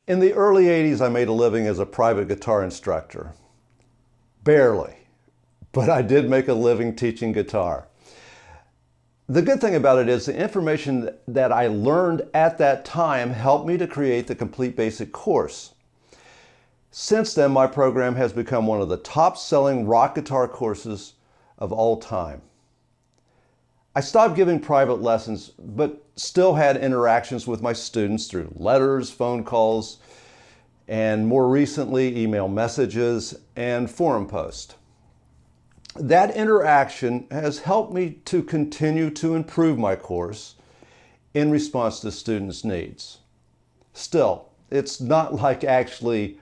In the early 80s, I made a living as a private guitar instructor. Barely, but I did make a living teaching guitar. The good thing about it is the information that I learned at that time helped me to create the Complete Basic course. Since then, my program has become one of the top-selling rock guitar courses of all time. I stopped giving private lessons, but still had interactions with my students through letters, phone calls, and more recently, email messages and forum posts. That interaction has helped me to continue to improve my course in response to students' needs. Still, it's not like actually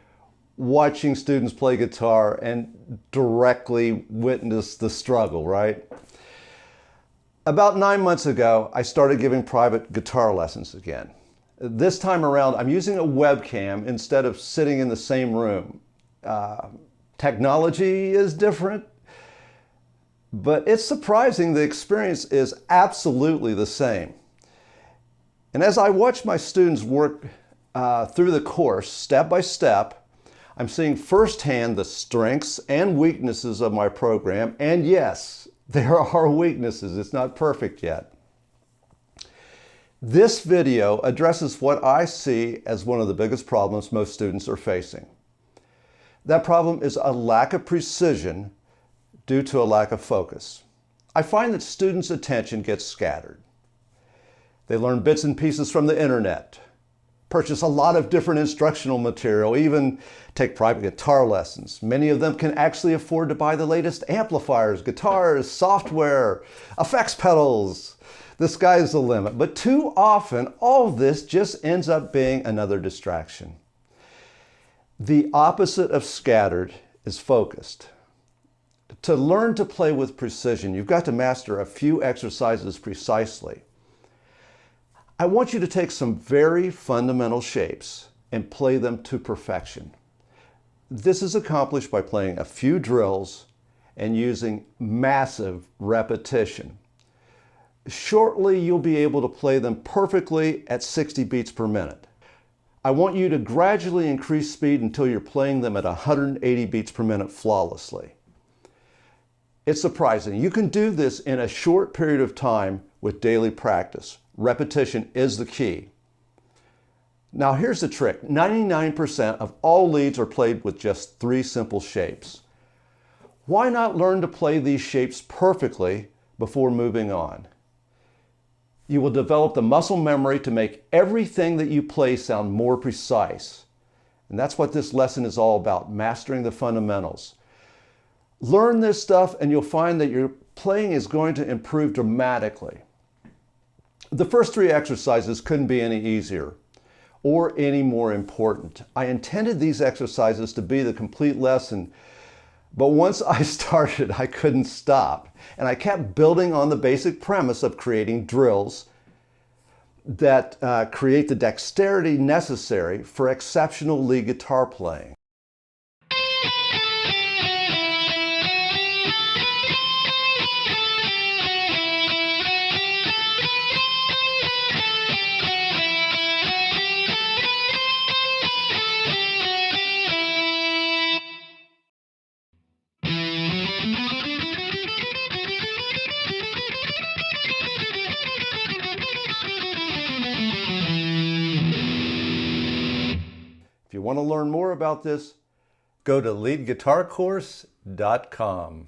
watching students play guitar and directly witness the struggle, right? About 9 months ago, I started giving private guitar lessons again. This time around, I'm using a webcam instead of sitting in the same room. Technology is different, but it's surprising the experience is absolutely the same. And as I watch my students work through the course step by step, I'm seeing firsthand the strengths and weaknesses of my program. And yes, there are weaknesses. It's not perfect yet. This video addresses what I see as one of the biggest problems most students are facing. That problem is a lack of precision due to a lack of focus. I find that students' attention gets scattered. They learn bits and pieces from the internet, purchase a lot of different instructional material, even take private guitar lessons. Many of them can actually afford to buy the latest amplifiers, guitars, software, effects pedals. The sky's the limit. But too often, all this just ends up being another distraction. The opposite of scattered is focused. To learn to play with precision, you've got to master a few exercises precisely. I want you to take some very fundamental shapes and play them to perfection. This is accomplished by playing a few drills and using massive repetition. Shortly, you'll be able to play them perfectly at 60 beats per minute. I want you to gradually increase speed until you're playing them at 180 beats per minute flawlessly. It's surprising. You can do this in a short period of time with daily practice. Repetition is the key. Now here's the trick. 99% of all leads are played with just 3 simple shapes. Why not learn to play these shapes perfectly before moving on? You will develop the muscle memory to make everything that you play sound more precise. And that's what this lesson is all about, mastering the fundamentals. Learn this stuff and you'll find that your playing is going to improve dramatically. The first 3 exercises couldn't be any easier or any more important. I intended these exercises to be the complete lesson, but once I started, I couldn't stop. And I kept building on the basic premise of creating drills that create the dexterity necessary for exceptional lead guitar playing. If you want to learn more about this, go to leadguitarcourse.com.